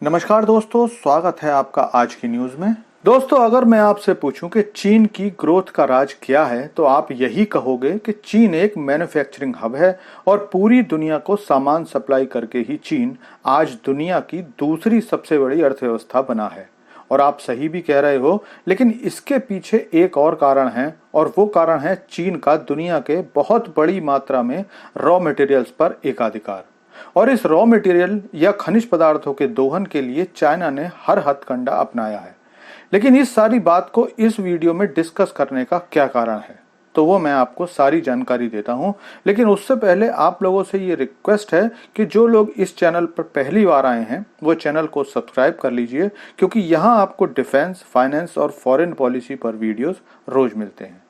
नमस्कार दोस्तों, स्वागत है आपका आज की न्यूज में। दोस्तों, अगर मैं आपसे पूछूं कि चीन की ग्रोथ का राज क्या है तो आप यही कहोगे कि चीन एक मैन्युफैक्चरिंग हब है और पूरी दुनिया को सामान सप्लाई करके ही चीन आज दुनिया की दूसरी सबसे बड़ी अर्थव्यवस्था बना है। और आप सही भी कह रहे हो, लेकिन इसके पीछे एक और कारण है और वो कारण है चीन का दुनिया के बहुत बड़ी मात्रा में रॉ मटेरियल्स पर एकाधिकार। और इस रॉ मटेरियल या खनिज पदार्थों के दोहन के लिए चाइना ने हर हथकंडा अपनाया है। लेकिन इस सारी बात को इस वीडियो में डिस्कस करने का क्या कारण है, तो वो मैं आपको सारी जानकारी देता हूं। लेकिन उससे पहले आप लोगों से ये रिक्वेस्ट है कि जो लोग इस चैनल पर पहली बार आए हैं वो चैनल को सब्सक्राइब कर लीजिए, क्योंकि यहाँ आपको डिफेंस, फाइनेंस और फॉरेन पॉलिसी पर वीडियोस रोज मिलते हैं।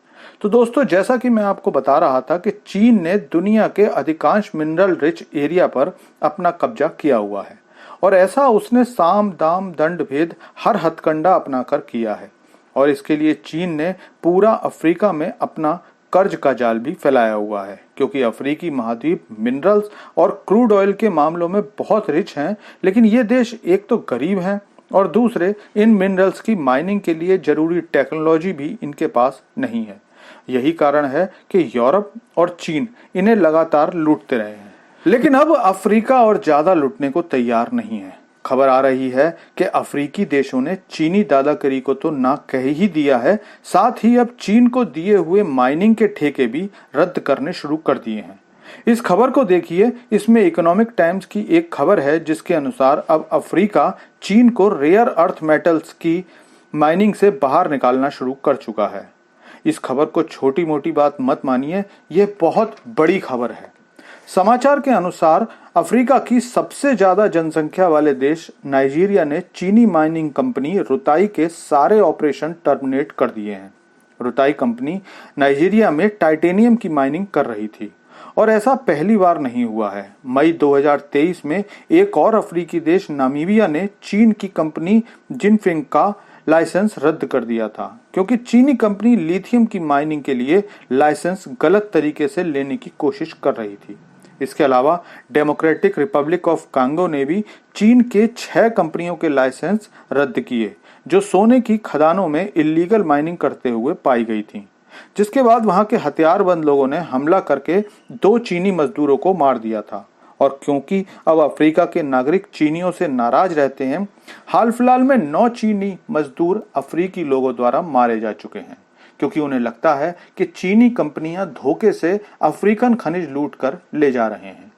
तो दोस्तों, जैसा कि मैं आपको बता रहा था कि चीन ने दुनिया के अधिकांश मिनरल रिच एरिया पर अपना कब्जा किया हुआ है और ऐसा उसने साम दाम दंड भेद हर हथकंडा अपनाकर किया है। और इसके लिए चीन ने पूरा अफ्रीका में अपना कर्ज का जाल भी फैलाया हुआ है, क्योंकि अफ्रीकी महाद्वीप मिनरल्स और क्रूड ऑयल के मामलों में बहुत रिच हैं। लेकिन ये देश एक तो गरीब हैं और दूसरे इन मिनरल्स की माइनिंग के लिए जरूरी टेक्नोलॉजी भी इनके पास नहीं है। यही कारण है कि यूरोप और चीन इन्हें लगातार लूटते रहे हैं। लेकिन अब अफ्रीका और ज्यादा लूटने को तैयार नहीं है। खबर आ रही है कि अफ्रीकी देशों ने चीनी दादागिरी को तो ना कह ही दिया है, साथ ही अब चीन को दिए हुए माइनिंग के ठेके भी रद्द करने शुरू कर दिए हैं। इस खबर को देखिए, इसमें इकोनॉमिक टाइम्स की एक खबर है जिसके अनुसार अब अफ्रीका चीन को रेयर अर्थ मेटल्स की माइनिंग से बाहर निकालना शुरू कर चुका है। इस खबर को छोटी मोटी बात मत मानिए, ये बहुत बड़ी खबर है। समाचार के अनुसार अफ्रीका की सबसे ज्यादा जनसंख्या वाले देश नाइजीरिया ने चीनी माइनिंग कंपनी रुताई के सारे ऑपरेशन टर्मिनेट कर दिए हैं। रुताई कंपनी नाइजीरिया में टाइटेनियम की माइनिंग कर रही थी और ऐसा पहली बार नहीं हुआ है। मई 2023 में एक और अफ्रीकी देश नामीबिया ने चीन की कंपनी जिनफिंग का लाइसेंस रद्द कर दिया था, क्योंकि चीनी कंपनी लिथियम की माइनिंग के लिए लाइसेंस गलत तरीके से लेने की कोशिश कर रही थी। इसके अलावा डेमोक्रेटिक रिपब्लिक ऑफ कांगो ने भी चीन के 6 कंपनियों के लाइसेंस रद्द किए, जो सोने की खदानों में इल्लीगल माइनिंग करते हुए पाई गई थी। जिसके बाद वहां के हथियारबंद लोगों ने हमला करके 2 चीनी मजदूरों को मार दिया था। और क्योंकि अब अफ्रीका के नागरिक चीनियों से नाराज रहते हैं, हाल फिलहाल में 9 चीनी मजदूर अफ्रीकी लोगों द्वारा मारे जा चुके हैं, क्योंकि उन्हें लगता है कि चीनी कंपनियां धोखे से अफ्रीकन खनिज लूट कर ले जा रहे हैं।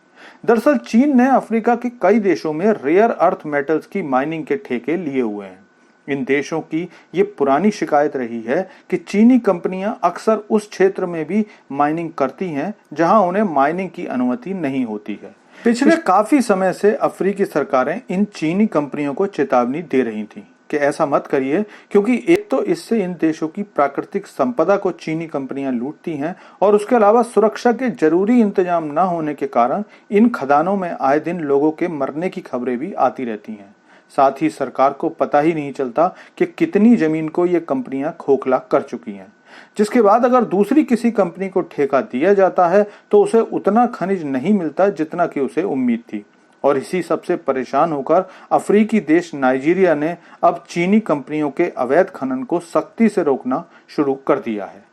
दरअसल चीन ने अफ्रीका के कई देशों में रेयर अर्थ मेटल्स की माइनिंग के ठेके लिए हुए हैं। इन देशों की ये पुरानी शिकायत रही है कि चीनी कंपनियां अक्सर उस क्षेत्र में भी माइनिंग करती हैं जहां उन्हें माइनिंग की अनुमति नहीं होती है। पिछले काफी समय से अफ्रीकी सरकारें इन चीनी कंपनियों को चेतावनी दे रही थीं कि ऐसा मत करिए, क्योंकि एक तो इससे इन देशों की प्राकृतिक संपदा को चीनी कंपनियां लूटती हैं और उसके अलावा सुरक्षा के जरूरी इंतजाम न होने के कारण इन खदानों में आए दिन लोगों के मरने की खबरें भी आती रहती हैं। साथ ही सरकार को पता ही नहीं चलता कि कितनी जमीन को ये कंपनियां खोखला कर चुकी हैं, जिसके बाद अगर दूसरी किसी कंपनी को ठेका दिया जाता है तो उसे उतना खनिज नहीं मिलता जितना कि उसे उम्मीद थी। और इसी सबसे परेशान होकर अफ्रीकी देश नाइजीरिया ने अब चीनी कंपनियों के अवैध खनन को सख्ती से रोकना शुरू कर दिया है।